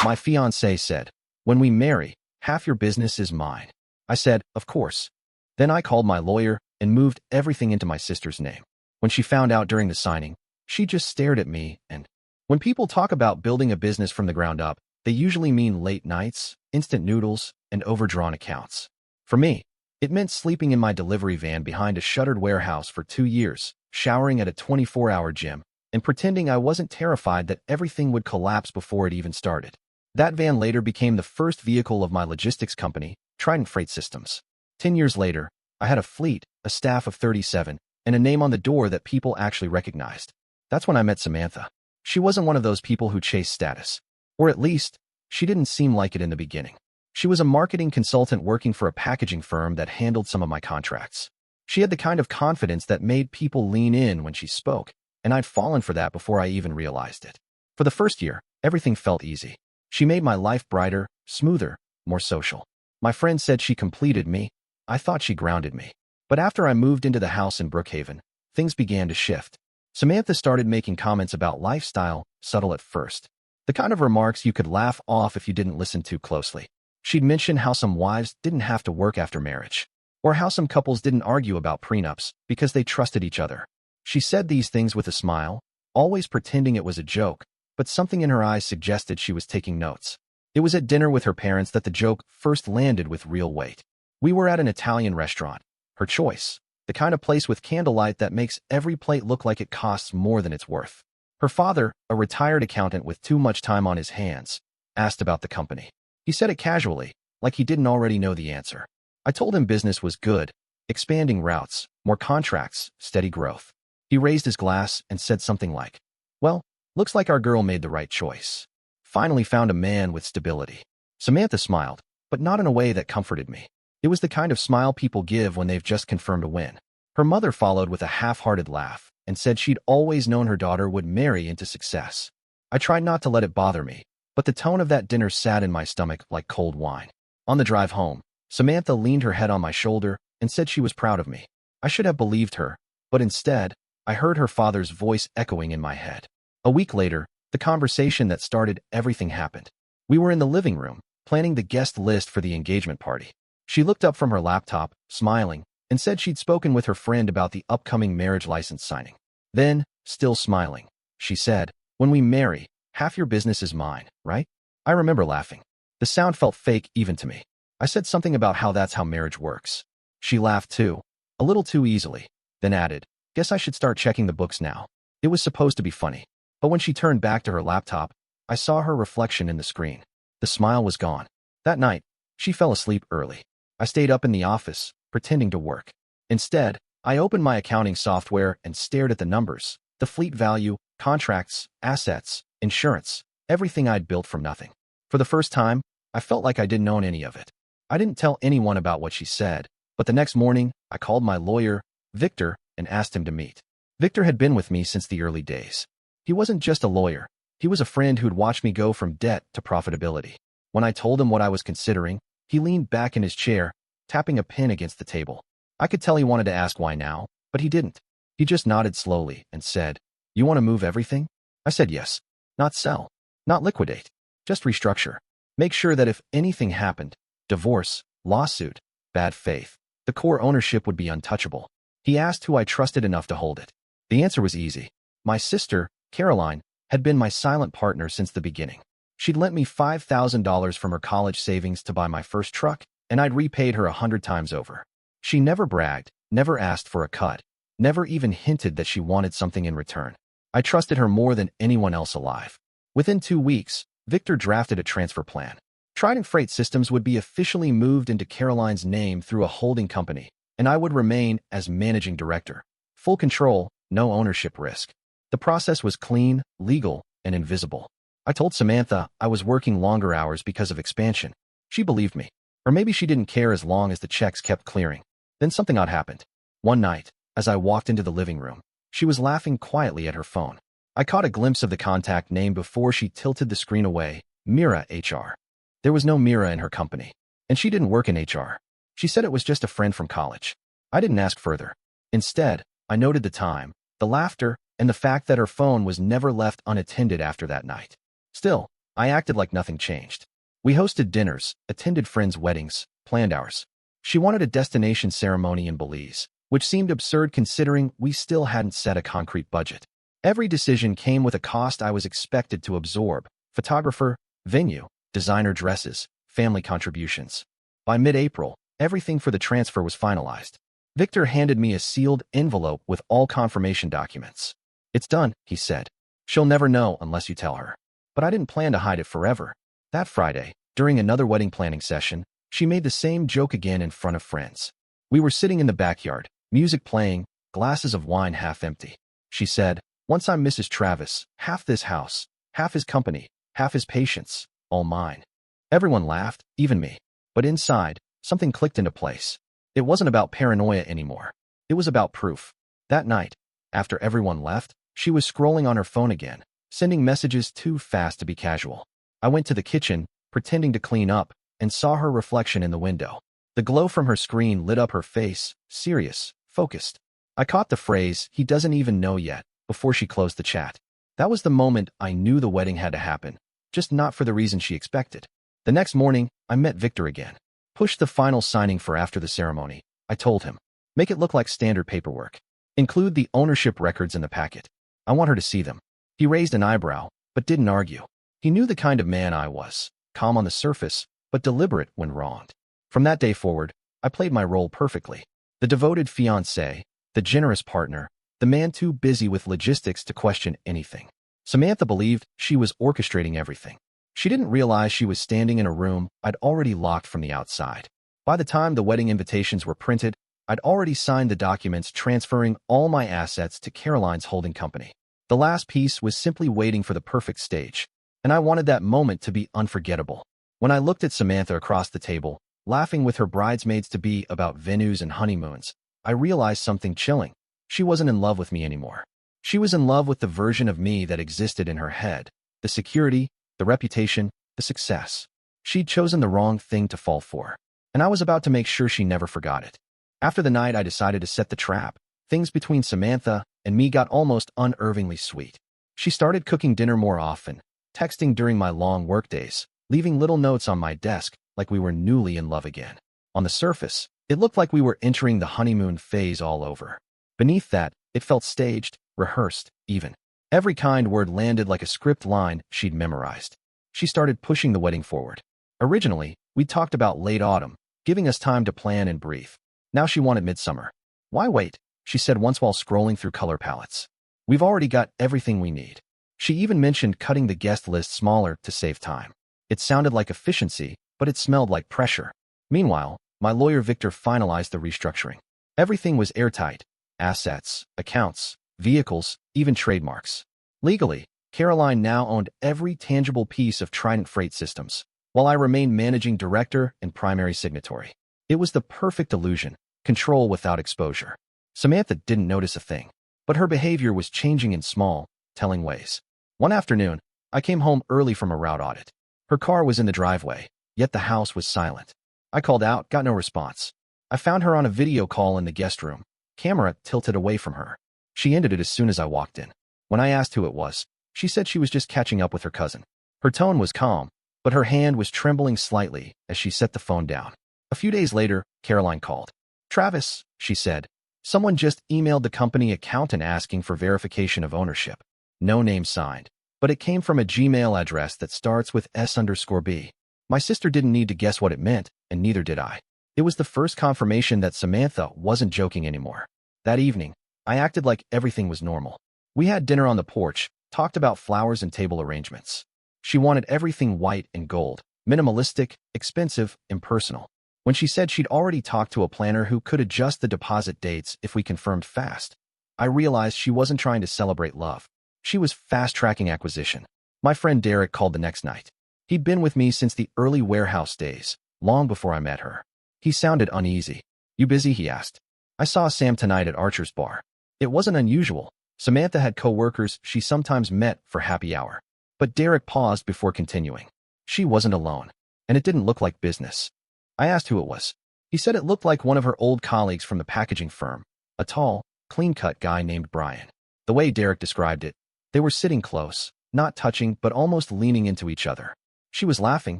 My fiancée said, "When we marry, half your business is mine." I said, "Of course." Then I called my lawyer and moved everything into my sister's name. When she found out during the signing, she just stared at me, and when people talk about building a business from the ground up, they usually mean late nights, instant noodles, and overdrawn accounts. For me, it meant sleeping in my delivery van behind a shuttered warehouse for 2 years, showering at a 24-hour gym, and pretending I wasn't terrified that everything would collapse before it even started. That van later became the first vehicle of my logistics company, Trident Freight Systems. 10 years later, I had a fleet, a staff of 37, and a name on the door that people actually recognized. That's when I met Samantha. She wasn't one of those people who chase status. Or at least, she didn't seem like it in the beginning. She was a marketing consultant working for a packaging firm that handled some of my contracts. She had the kind of confidence that made people lean in when she spoke, and I'd fallen for that before I even realized it. For the first year, everything felt easy. She made my life brighter, smoother, more social. My friend said she completed me. I thought she grounded me. But after I moved into the house in Brookhaven, things began to shift. Samantha started making comments about lifestyle, subtle at first. The kind of remarks you could laugh off if you didn't listen too closely. She'd mention how some wives didn't have to work after marriage, or how some couples didn't argue about prenups because they trusted each other. She said these things with a smile, always pretending it was a joke, but something in her eyes suggested she was taking notes. It was at dinner with her parents that the joke first landed with real weight. We were at an Italian restaurant, her choice, the kind of place with candlelight that makes every plate look like it costs more than it's worth. Her father, a retired accountant with too much time on his hands, asked about the company. He said it casually, like he didn't already know the answer. I told him business was good, expanding routes, more contracts, steady growth. He raised his glass and said something like, "Well, looks like our girl made the right choice. Finally found a man with stability." Samantha smiled, but not in a way that comforted me. It was the kind of smile people give when they've just confirmed a win. Her mother followed with a half-hearted laugh and said she'd always known her daughter would marry into success. I tried not to let it bother me, but the tone of that dinner sat in my stomach like cold wine. On the drive home, Samantha leaned her head on my shoulder and said she was proud of me. I should have believed her, but instead, I heard her father's voice echoing in my head. A week later, the conversation that started everything happened. We were in the living room, planning the guest list for the engagement party. She looked up from her laptop, smiling, and said she'd spoken with her friend about the upcoming marriage license signing. Then, still smiling, she said, "When we marry, half your business is mine, right?" I remember laughing. The sound felt fake even to me. I said something about how that's how marriage works. She laughed too, a little too easily, then added, "Guess I should start checking the books now." It was supposed to be funny, but when she turned back to her laptop, I saw her reflection in the screen. The smile was gone. That night, she fell asleep early. I stayed up in the office, pretending to work. Instead, I opened my accounting software and stared at the numbers, the fleet value, contracts, assets, insurance, everything I'd built from nothing. For the first time, I felt like I didn't own any of it. I didn't tell anyone about what she said, but the next morning, I called my lawyer, Victor, and asked him to meet. Victor had been with me since the early days. He wasn't just a lawyer. He was a friend who'd watched me go from debt to profitability. When I told him what I was considering, he leaned back in his chair, tapping a pen against the table. I could tell he wanted to ask why now, but he didn't. He just nodded slowly and said, "You want to move everything?" I said yes. Not sell. Not liquidate. Just restructure. Make sure that if anything happened, divorce, lawsuit, bad faith, the core ownership would be untouchable. He asked who I trusted enough to hold it. The answer was easy. My sister, Caroline, had been my silent partner since the beginning. She'd lent me $5,000 from her college savings to buy my first truck, and I'd repaid her 100 times over. She never bragged, never asked for a cut, never even hinted that she wanted something in return. I trusted her more than anyone else alive. Within 2 weeks, Victor drafted a transfer plan. Trident Freight Systems would be officially moved into Caroline's name through a holding company, and I would remain as managing director. Full control, no ownership risk. The process was clean, legal, and invisible. I told Samantha I was working longer hours because of expansion. She believed me. Or maybe she didn't care as long as the checks kept clearing. Then something odd happened. One night, as I walked into the living room, she was laughing quietly at her phone. I caught a glimpse of the contact name before she tilted the screen away, Mira HR. There was no Mira in her company, and she didn't work in HR. She said it was just a friend from college. I didn't ask further. Instead, I noted the time, the laughter, and the fact that her phone was never left unattended after that night. Still, I acted like nothing changed. We hosted dinners, attended friends' weddings, planned ours. She wanted a destination ceremony in Belize, which seemed absurd considering we still hadn't set a concrete budget. Every decision came with a cost I was expected to absorb: photographer, venue, designer dresses, family contributions. By mid-April, everything for the transfer was finalized. Victor handed me a sealed envelope with all confirmation documents. "It's done," he said. "She'll never know unless you tell her." But I didn't plan to hide it forever. That Friday, during another wedding planning session, she made the same joke again in front of friends. We were sitting in the backyard, music playing, glasses of wine half empty. She said, "Once I'm Mrs. Travis, half this house, half his company, half his patients, all mine." Everyone laughed, even me. But inside, something clicked into place. It wasn't about paranoia anymore. It was about proof. That night, after everyone left, she was scrolling on her phone again, sending messages too fast to be casual. I went to the kitchen, pretending to clean up, and saw her reflection in the window. The glow from her screen lit up her face, serious, focused. I caught the phrase, "He doesn't even know yet," before she closed the chat. That was the moment I knew the wedding had to happen, just not for the reason she expected. The next morning, I met Victor again. "Push the final signing for after the ceremony," I told him. "Make it look like standard paperwork. Include the ownership records in the packet. I want her to see them." He raised an eyebrow, but didn't argue. He knew the kind of man I was, calm on the surface, but deliberate when wronged. From that day forward, I played my role perfectly. The devoted fiancé, the generous partner, the man too busy with logistics to question anything. Samantha believed she was orchestrating everything. She didn't realize she was standing in a room I'd already locked from the outside. By the time the wedding invitations were printed, I'd already signed the documents transferring all my assets to Caroline's holding company. The last piece was simply waiting for the perfect stage, and I wanted that moment to be unforgettable. When I looked at Samantha across the table, laughing with her bridesmaids-to-be about venues and honeymoons, I realized something chilling. She wasn't in love with me anymore. She was in love with the version of me that existed in her head: the security, the reputation, the success. She'd chosen the wrong thing to fall for, and I was about to make sure she never forgot it. After the night I decided to set the trap, things between Samantha and me got almost unnervingly sweet. She started cooking dinner more often, texting during my long workdays, leaving little notes on my desk like we were newly in love again. On the surface, it looked like we were entering the honeymoon phase all over. Beneath that, it felt staged, rehearsed, even. Every kind word landed like a script line she'd memorized. She started pushing the wedding forward. Originally, we talked about late autumn, giving us time to plan and breathe. Now she wanted midsummer. "Why wait?" she said once while scrolling through color palettes. "We've already got everything we need." She even mentioned cutting the guest list smaller to save time. It sounded like efficiency, but it smelled like pressure. Meanwhile, my lawyer Victor finalized the restructuring. Everything was airtight: assets, accounts, vehicles, even trademarks. Legally, Caroline now owned every tangible piece of Trident Freight Systems, while I remained managing director and primary signatory. It was the perfect illusion: control without exposure. Samantha didn't notice a thing, but her behavior was changing in small, telling ways. One afternoon, I came home early from a route audit. Her car was in the driveway, yet the house was silent. I called out, got no response. I found her on a video call in the guest room, camera tilted away from her. She ended it as soon as I walked in. When I asked who it was, she said she was just catching up with her cousin. Her tone was calm, but her hand was trembling slightly as she set the phone down. A few days later, Caroline called. "Travis," she said, "someone just emailed the company accountant asking for verification of ownership." No name signed, but it came from a Gmail address that starts with S_B. My sister didn't need to guess what it meant, and neither did I. It was the first confirmation that Samantha wasn't joking anymore. That evening, I acted like everything was normal. We had dinner on the porch, talked about flowers and table arrangements. She wanted everything white and gold, minimalistic, expensive, impersonal. When she said she'd already talked to a planner who could adjust the deposit dates if we confirmed fast, I realized she wasn't trying to celebrate love. She was fast-tracking acquisition. My friend Derek called the next night. He'd been with me since the early warehouse days, long before I met her. He sounded uneasy. "You busy?" he asked. "I saw Sam tonight at Archer's bar." It wasn't unusual. Samantha had co-workers she sometimes met for happy hour. But Derek paused before continuing. She wasn't alone, and it didn't look like business. I asked who it was. He said it looked like one of her old colleagues from the packaging firm, a tall, clean-cut guy named Brian. The way Derek described it, they were sitting close, not touching but almost leaning into each other. She was laughing,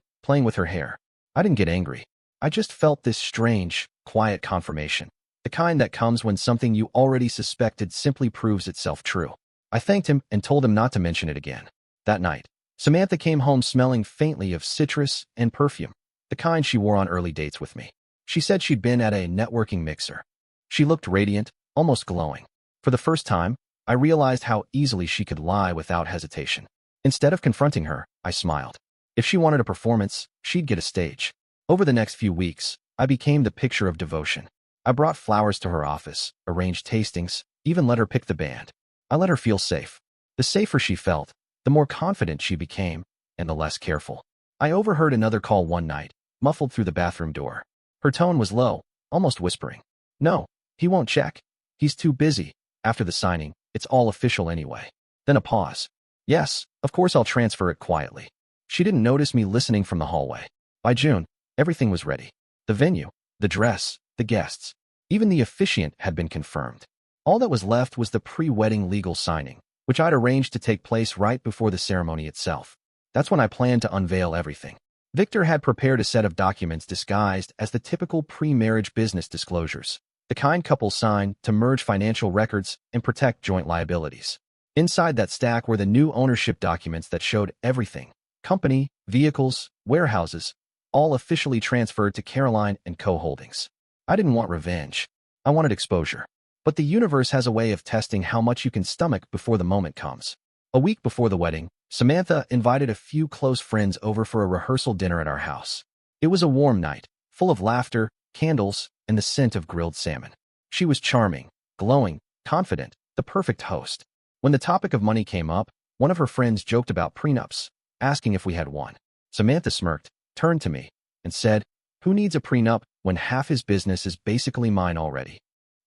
playing with her hair. I didn't get angry. I just felt this strange, quiet confirmation. The kind that comes when something you already suspected simply proves itself true. I thanked him and told him not to mention it again. That night, Samantha came home smelling faintly of citrus and perfume, the kind she wore on early dates with me. She said she'd been at a networking mixer. She looked radiant, almost glowing. For the first time, I realized how easily she could lie without hesitation. Instead of confronting her, I smiled. If she wanted a performance, she'd get a stage. Over the next few weeks, I became the picture of devotion. I brought flowers to her office, arranged tastings, even let her pick the band. I let her feel safe. The safer she felt, the more confident she became, and the less careful. I overheard another call one night, muffled through the bathroom door. Her tone was low, almost whispering. No, he won't check. He's too busy. After the signing, it's all official anyway. Then a pause. Yes, of course I'll transfer it quietly. She didn't notice me listening from the hallway. By June, everything was ready. The venue, the dress, the guests. Even the officiant had been confirmed. All that was left was the pre-wedding legal signing, which I'd arranged to take place right before the ceremony itself. That's when I planned to unveil everything. Victor had prepared a set of documents disguised as the typical pre-marriage business disclosures, the kind couples sign to merge financial records and protect joint liabilities. Inside that stack were the new ownership documents that showed everything: company, vehicles, warehouses, all officially transferred to Caroline and Co. Holdings. I didn't want revenge. I wanted exposure. But the universe has a way of testing how much you can stomach before the moment comes. A week before the wedding, Samantha invited a few close friends over for a rehearsal dinner at our house. It was a warm night, full of laughter, candles, and the scent of grilled salmon. She was charming, glowing, confident, the perfect host. When the topic of money came up, one of her friends joked about prenups, asking if we had one. Samantha smirked, turned to me, and said, "Who needs a prenup when half his business is basically mine already?"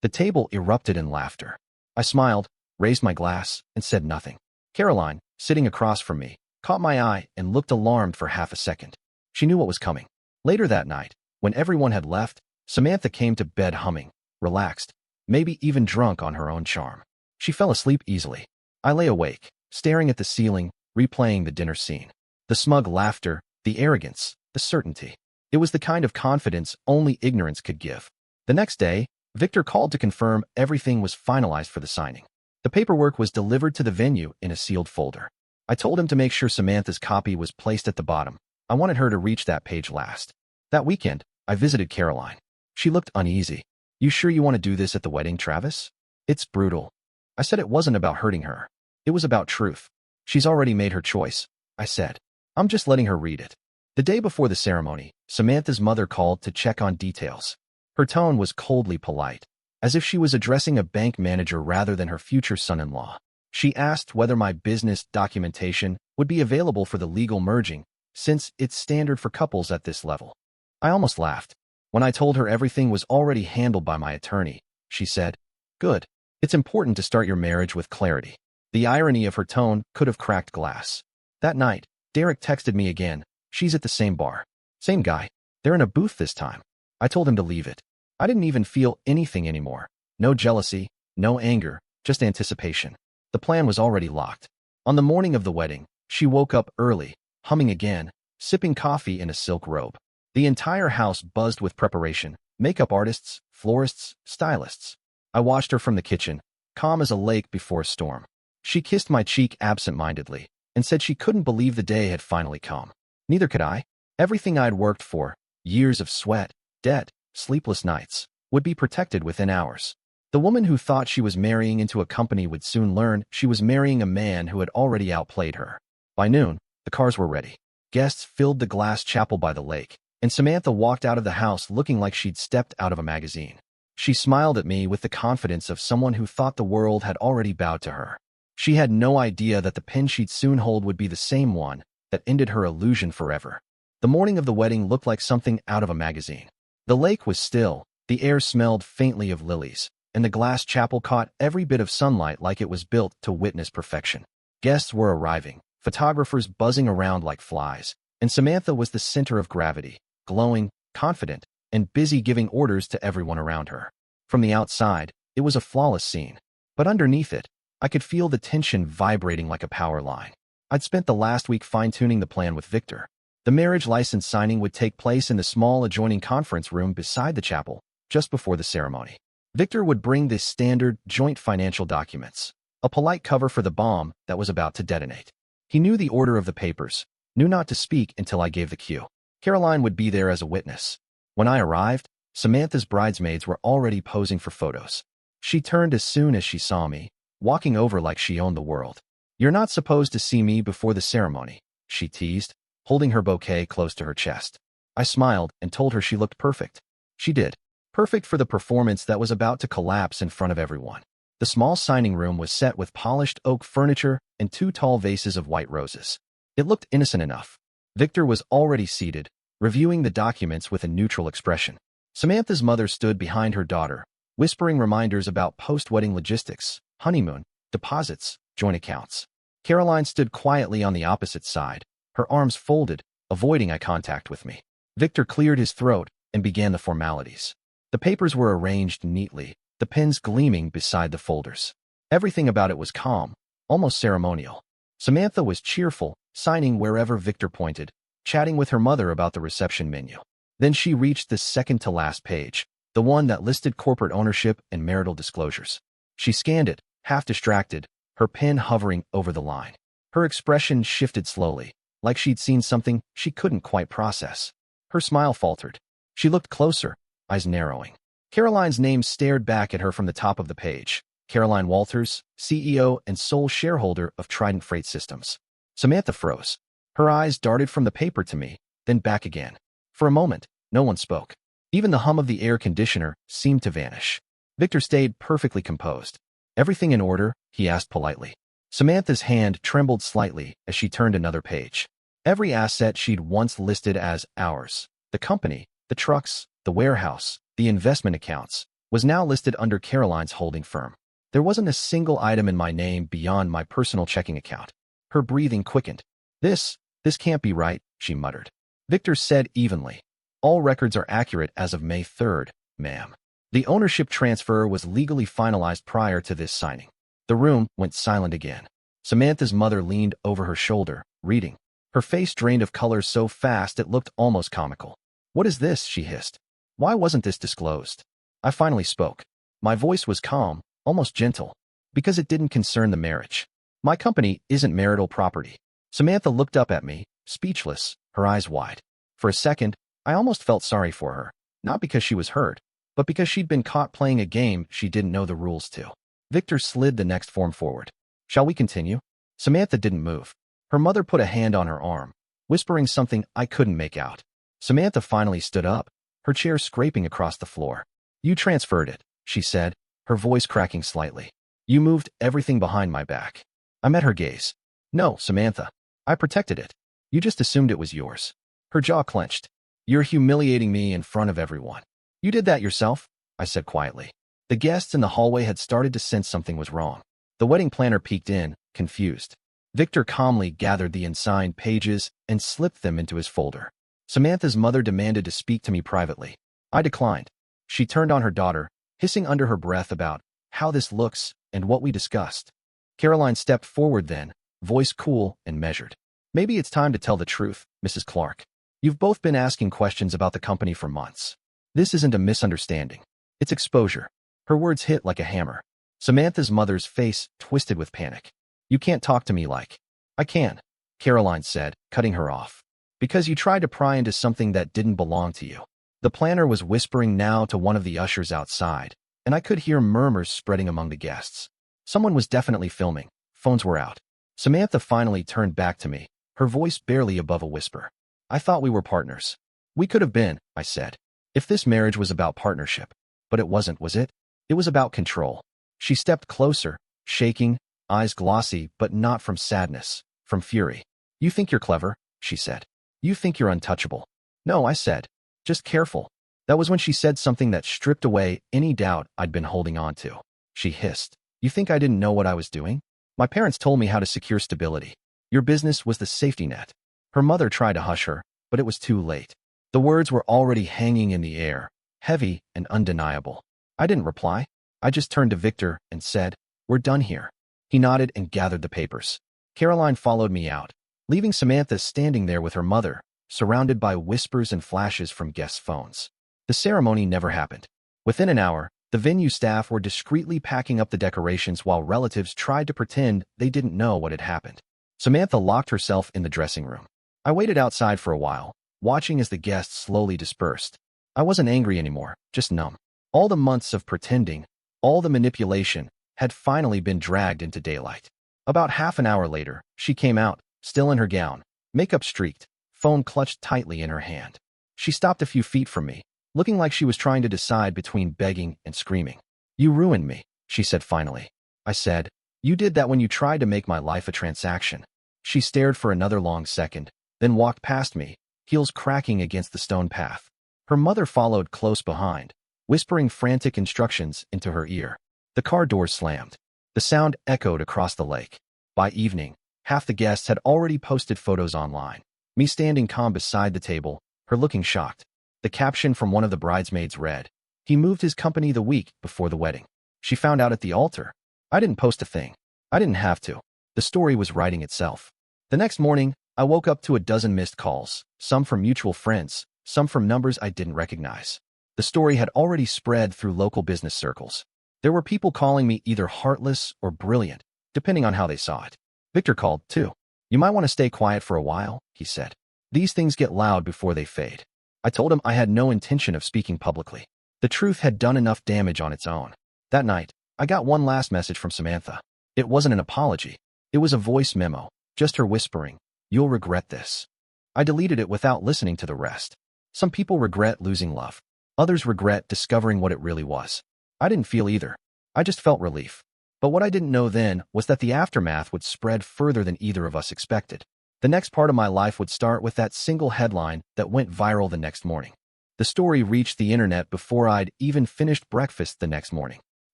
The table erupted in laughter. I smiled, raised my glass, and said nothing. Caroline, sitting across from me, caught my eye and looked alarmed for half a second. She knew what was coming. Later that night, when everyone had left, Samantha came to bed humming, relaxed, maybe even drunk on her own charm. She fell asleep easily. I lay awake, staring at the ceiling, replaying the dinner scene. The smug laughter, the arrogance, the certainty. It was the kind of confidence only ignorance could give. The next day, Victor called to confirm everything was finalized for the signing. The paperwork was delivered to the venue in a sealed folder. I told him to make sure Samantha's copy was placed at the bottom. I wanted her to reach that page last. That weekend, I visited Caroline. She looked uneasy. "You sure you want to do this at the wedding, Travis? It's brutal." I said it wasn't about hurting her. It was about truth. "She's already made her choice," I said. "I'm just letting her read it." The day before the ceremony, Samantha's mother called to check on details. Her tone was coldly polite, as if she was addressing a bank manager rather than her future son-in-law. She asked whether my business documentation would be available for the legal merging, since it's standard for couples at this level. I almost laughed. When I told her everything was already handled by my attorney, she said, "Good. It's important to start your marriage with clarity." The irony of her tone could have cracked glass. That night, Derek texted me again. "She's at the same bar. Same guy. They're in a booth this time." I told him to leave it. I didn't even feel anything anymore. No jealousy, no anger, just anticipation. The plan was already locked. On the morning of the wedding, she woke up early, humming again, sipping coffee in a silk robe. The entire house buzzed with preparation: makeup artists, florists, stylists. I watched her from the kitchen, calm as a lake before a storm. She kissed my cheek absent-mindedly and said she couldn't believe the day had finally come. Neither could I. Everything I'd worked for, years of sweat, debt, sleepless nights, would be protected within hours. The woman who thought she was marrying into a company would soon learn she was marrying a man who had already outplayed her. By noon, the cars were ready. Guests filled the glass chapel by the lake, and Samantha walked out of the house looking like she'd stepped out of a magazine. She smiled at me with the confidence of someone who thought the world had already bowed to her. She had no idea that the pen she'd soon hold would be the same one that ended her illusion forever. The morning of the wedding looked like something out of a magazine. The lake was still, the air smelled faintly of lilies, and the glass chapel caught every bit of sunlight like it was built to witness perfection. Guests were arriving, photographers buzzing around like flies, and Samantha was the center of gravity, glowing, confident, and busy giving orders to everyone around her. From the outside, it was a flawless scene, but underneath it, I could feel the tension vibrating like a power line. I'd spent the last week fine-tuning the plan with Victor. The marriage license signing would take place in the small adjoining conference room beside the chapel, just before the ceremony. Victor would bring the standard joint financial documents, a polite cover for the bomb that was about to detonate. He knew the order of the papers, knew not to speak until I gave the cue. Caroline would be there as a witness. When I arrived, Samantha's bridesmaids were already posing for photos. She turned as soon as she saw me, walking over like she owned the world. "You're not supposed to see me before the ceremony," she teased, holding her bouquet close to her chest. I smiled and told her she looked perfect. She did. Perfect for the performance that was about to collapse in front of everyone. The small signing room was set with polished oak furniture and 2 tall vases of white roses. It looked innocent enough. Victor was already seated, reviewing the documents with a neutral expression. Samantha's mother stood behind her daughter, whispering reminders about post-wedding logistics, honeymoon, deposits, joint accounts. Caroline stood quietly on the opposite side, her arms folded, avoiding eye contact with me. Victor cleared his throat and began the formalities. The papers were arranged neatly, the pens gleaming beside the folders. Everything about it was calm, almost ceremonial. Samantha was cheerful, signing wherever Victor pointed, chatting with her mother about the reception menu. Then she reached the second-to-last page, the one that listed corporate ownership and marital disclosures. She scanned it, half distracted, her pen hovering over the line. Her expression shifted slowly, like she'd seen something she couldn't quite process. Her smile faltered. She looked closer, eyes narrowing. Caroline's name stared back at her from the top of the page. Caroline Walters, CEO and sole shareholder of Trident Freight Systems. Samantha froze. Her eyes darted from the paper to me, then back again. For a moment, no one spoke. Even the hum of the air conditioner seemed to vanish. Victor stayed perfectly composed. "Everything in order?" he asked politely. Samantha's hand trembled slightly as she turned another page. Every asset she'd once listed as ours, the company, the trucks, the warehouse, the investment accounts, was now listed under Caroline's holding firm. There wasn't a single item in my name beyond my personal checking account. Her breathing quickened. This can't be right," she muttered. Victor said evenly, "All records are accurate as of May 3rd, ma'am. The ownership transfer was legally finalized prior to this signing." The room went silent again. Samantha's mother leaned over her shoulder, reading. Her face drained of color so fast it looked almost comical. "What is this?" she hissed. "Why wasn't this disclosed?" I finally spoke. My voice was calm, almost gentle, because it didn't concern the marriage. "My company isn't marital property." Samantha looked up at me, speechless, her eyes wide. For a second, I almost felt sorry for her, not because she was hurt, but because she'd been caught playing a game she didn't know the rules to. Victor slid the next form forward. "Shall we continue?" Samantha didn't move. Her mother put a hand on her arm, whispering something I couldn't make out. Samantha finally stood up, her chair scraping across the floor. "You transferred it," she said, her voice cracking slightly. "You moved everything behind my back." I met her gaze. "No, Samantha. I protected it. You just assumed it was yours." Her jaw clenched. "You're humiliating me in front of everyone." "You did that yourself," I said quietly. The guests in the hallway had started to sense something was wrong. The wedding planner peeked in, confused. Victor calmly gathered the unsigned pages and slipped them into his folder. Samantha's mother demanded to speak to me privately. I declined. She turned on her daughter, hissing under her breath about how this looks and what we discussed. Caroline stepped forward then, voice cool and measured. "Maybe it's time to tell the truth, Mrs. Clark. You've both been asking questions about the company for months. This isn't a misunderstanding. It's exposure." Her words hit like a hammer. Samantha's mother's face twisted with panic. "You can't talk to me like..." "I can," Caroline said, cutting her off. "Because you tried to pry into something that didn't belong to you." The planner was whispering now to one of the ushers outside, and I could hear murmurs spreading among the guests. Someone was definitely filming. Phones were out. Samantha finally turned back to me, her voice barely above a whisper. "I thought we were partners." "We could have been," I said, "if this marriage was about partnership. But it wasn't, was it? It was about control." She stepped closer, shaking, eyes glossy, but not from sadness, from fury. "You think you're clever," she said. "You think you're untouchable." "No," I said. "Just careful." That was when she said something that stripped away any doubt I'd been holding on to. She hissed. "You think I didn't know what I was doing? My parents told me how to secure stability. Your business was the safety net." Her mother tried to hush her, but it was too late. The words were already hanging in the air, heavy and undeniable. I didn't reply. I just turned to Victor and said, "We're done here." He nodded and gathered the papers. Caroline followed me out, leaving Samantha standing there with her mother, surrounded by whispers and flashes from guests' phones. The ceremony never happened. Within an hour, the venue staff were discreetly packing up the decorations while relatives tried to pretend they didn't know what had happened. Samantha locked herself in the dressing room. I waited outside for a while, watching as the guests slowly dispersed. I wasn't angry anymore, just numb. All the months of pretending, all the manipulation, had finally been dragged into daylight. About half an hour later, she came out, still in her gown, makeup streaked, phone clutched tightly in her hand. She stopped a few feet from me, looking like she was trying to decide between begging and screaming. "You ruined me," she said finally. I said, "You did that when you tried to make my life a transaction." She stared for another long second, then walked past me, heels cracking against the stone path. Her mother followed close behind, whispering frantic instructions into her ear. The car doors slammed. The sound echoed across the lake. By evening, half the guests had already posted photos online. Me standing calm beside the table, her looking shocked. The caption from one of the bridesmaids read, "He moved his company the week before the wedding." She found out at the altar. I didn't post a thing. I didn't have to. The story was writing itself. The next morning, I woke up to a dozen missed calls, some from mutual friends, some from numbers I didn't recognize. The story had already spread through local business circles. There were people calling me either heartless or brilliant, depending on how they saw it. Victor called, too. "You might want to stay quiet for a while," he said. "These things get loud before they fade." I told him I had no intention of speaking publicly. The truth had done enough damage on its own. That night, I got one last message from Samantha. It wasn't an apology. It was a voice memo, just her whispering, "You'll regret this." I deleted it without listening to the rest. Some people regret losing love. Others regret discovering what it really was. I didn't feel either. I just felt relief. But what I didn't know then was that the aftermath would spread further than either of us expected. The next part of my life would start with that single headline that went viral the next morning. The story reached the internet before I'd even finished breakfast the next morning.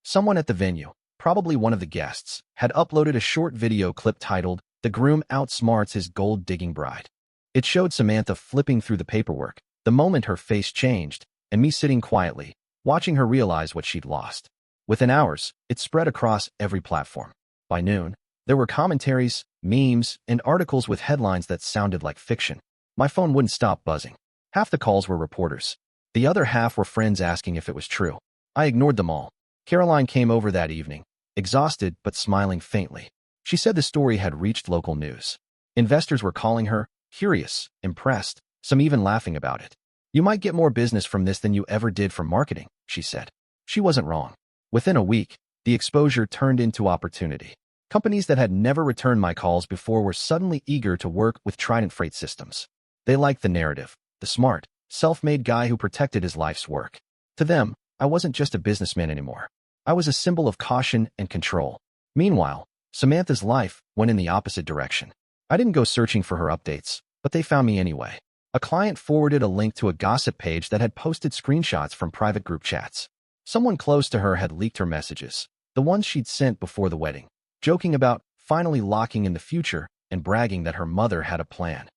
Someone at the venue, probably one of the guests, had uploaded a short video clip titled, "The Groom Outsmarts His Gold-Digging Bride." It showed Samantha flipping through the paperwork, the moment her face changed, and me sitting quietly, watching her realize what she'd lost. Within hours, it spread across every platform. By noon, there were commentaries, memes, and articles with headlines that sounded like fiction. My phone wouldn't stop buzzing. Half the calls were reporters. The other half were friends asking if it was true. I ignored them all. Caroline came over that evening, exhausted but smiling faintly. She said the story had reached local news. Investors were calling her, curious, impressed, some even laughing about it. "You might get more business from this than you ever did from marketing," she said. She wasn't wrong. Within a week, the exposure turned into opportunity. Companies that had never returned my calls before were suddenly eager to work with Trident Freight Systems. They liked the narrative, the smart, self-made guy who protected his life's work. To them, I wasn't just a businessman anymore. I was a symbol of caution and control. Meanwhile, Samantha's life went in the opposite direction. I didn't go searching for her updates, but they found me anyway. A client forwarded a link to a gossip page that had posted screenshots from private group chats. Someone close to her had leaked her messages, the ones she'd sent before the wedding, joking about finally locking in the future and bragging that her mother had a plan.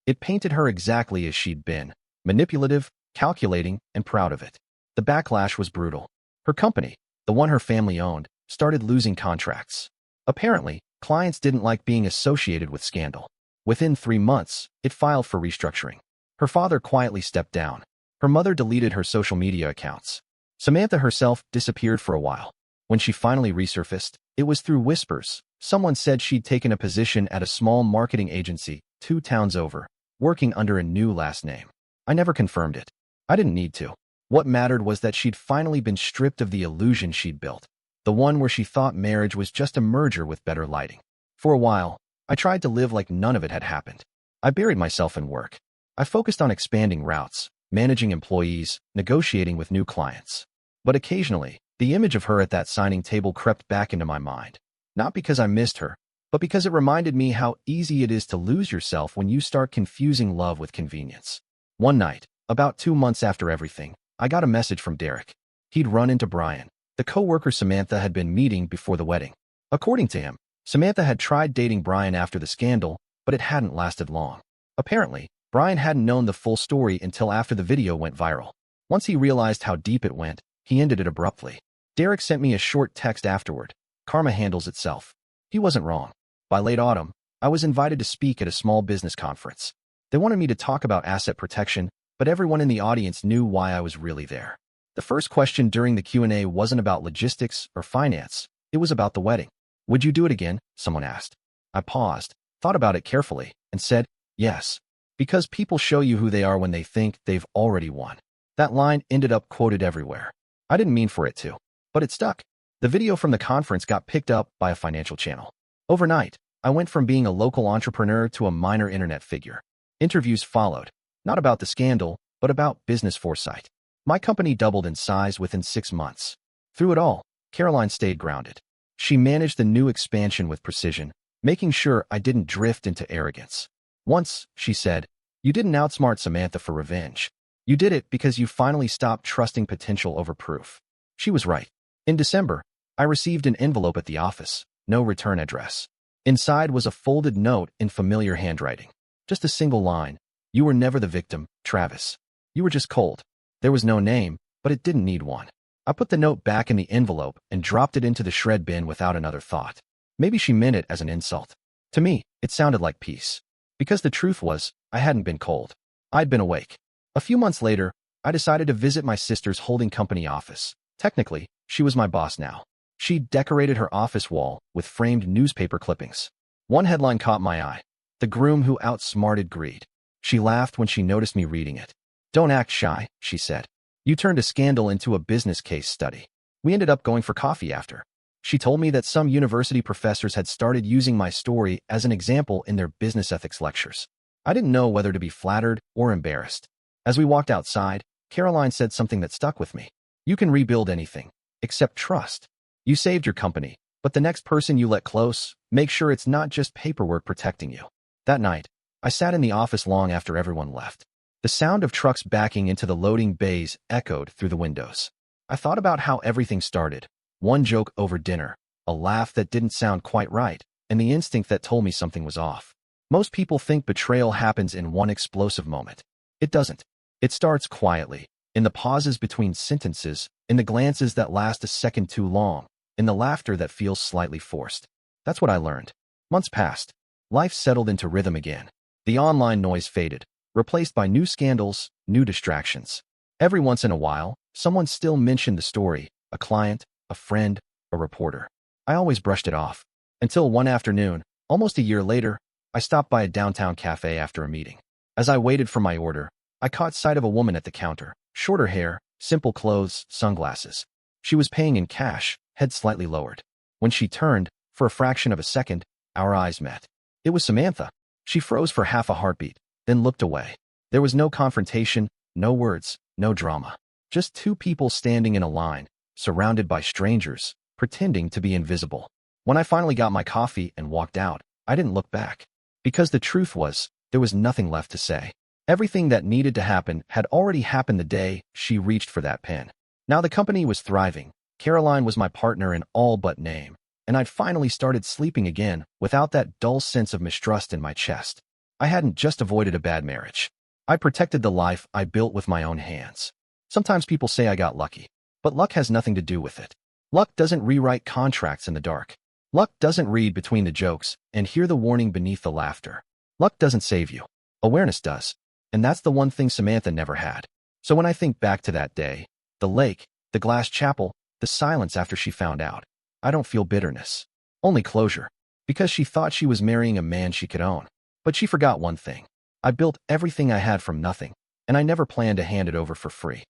It painted her exactly as she'd been, manipulative, calculating, and proud of it. The backlash was brutal. Her company, the one her family owned, started losing contracts. Apparently, clients didn't like being associated with scandal. Within 3 months, it filed for restructuring. Her father quietly stepped down. Her mother deleted her social media accounts. Samantha herself disappeared for a while. When she finally resurfaced, it was through whispers. Someone said she'd taken a position at a small marketing agency 2 towns over, working under a new last name. I never confirmed it. I didn't need to. What mattered was that she'd finally been stripped of the illusion she'd built, the one where she thought marriage was just a merger with better lighting. For a while, I tried to live like none of it had happened. I buried myself in work. I focused on expanding routes, managing employees, negotiating with new clients. But occasionally, the image of her at that signing table crept back into my mind. Not because I missed her, but because it reminded me how easy it is to lose yourself when you start confusing love with convenience. One night, about 2 months after everything, I got a message from Derek. He'd run into Brian, the co-worker Samantha had been meeting before the wedding. According to him, Samantha had tried dating Brian after the scandal, but it hadn't lasted long. Apparently, Brian hadn't known the full story until after the video went viral. Once he realized how deep it went, he ended it abruptly. Derek sent me a short text afterward. "Karma handles itself." He wasn't wrong. By late autumn, I was invited to speak at a small business conference. They wanted me to talk about asset protection, but everyone in the audience knew why I was really there. The first question during the Q&A wasn't about logistics or finance. It was about the wedding. Would you do it again? Someone asked. I paused, thought about it carefully, and said, yes. Because people show you who they are when they think they've already won. That line ended up quoted everywhere. I didn't mean for it to, but it stuck. The video from the conference got picked up by a financial channel. Overnight, I went from being a local entrepreneur to a minor internet figure. Interviews followed, not about the scandal, but about business foresight. My company doubled in size within 6 months. Through it all, Caroline stayed grounded. She managed the new expansion with precision, making sure I didn't drift into arrogance. Once, she said, you didn't outsmart Samantha for revenge. You did it because you finally stopped trusting potential over proof. She was right. In December, I received an envelope at the office, no return address. Inside was a folded note in familiar handwriting. Just a single line. You were never the victim, Travis. You were just cold. There was no name, but it didn't need one. I put the note back in the envelope and dropped it into the shred bin without another thought. Maybe she meant it as an insult. To me, it sounded like peace. Because the truth was, I hadn't been cold. I'd been awake. A few months later, I decided to visit my sister's holding company office. Technically, she was my boss now. She decorated her office wall with framed newspaper clippings. One headline caught my eye. The groom who outsmarted greed. She laughed when she noticed me reading it. Don't act shy, she said. You turned a scandal into a business case study. We ended up going for coffee after. She told me that some university professors had started using my story as an example in their business ethics lectures. I didn't know whether to be flattered or embarrassed. As we walked outside, Caroline said something that stuck with me. You can rebuild anything, except trust. You saved your company, but the next person you let close, make sure it's not just paperwork protecting you. That night, I sat in the office long after everyone left. The sound of trucks backing into the loading bays echoed through the windows. I thought about how everything started. One joke over dinner, a laugh that didn't sound quite right, and the instinct that told me something was off. Most people think betrayal happens in one explosive moment. It doesn't. It starts quietly, in the pauses between sentences, in the glances that last a second too long, in the laughter that feels slightly forced. That's what I learned. Months passed. Life settled into rhythm again. The online noise faded, replaced by new scandals, new distractions. Every once in a while, someone still mentioned the story, a client, a friend, a reporter. I always brushed it off. Until one afternoon, almost a year later, I stopped by a downtown cafe after a meeting. As I waited for my order, I caught sight of a woman at the counter, shorter hair, simple clothes, sunglasses. She was paying in cash, head slightly lowered. When she turned, for a fraction of a second, our eyes met. It was Samantha. She froze for half a heartbeat, then looked away. There was no confrontation, no words, no drama. Just two people standing in a line, surrounded by strangers, pretending to be invisible. When I finally got my coffee and walked out, I didn't look back. Because the truth was, there was nothing left to say. Everything that needed to happen had already happened the day she reached for that pen. Now the company was thriving. Caroline was my partner in all but name, and I'd finally started sleeping again without that dull sense of mistrust in my chest. I hadn't just avoided a bad marriage. I protected the life I built with my own hands. Sometimes people say I got lucky, but luck has nothing to do with it. Luck doesn't rewrite contracts in the dark. Luck doesn't read between the jokes and hear the warning beneath the laughter. Luck doesn't save you. Awareness does. And that's the one thing Samantha never had. So when I think back to that day, the lake, the glass chapel, the silence after she found out, I don't feel bitterness. Only closure. Because she thought she was marrying a man she could own. But she forgot one thing. I built everything I had from nothing, and I never planned to hand it over for free.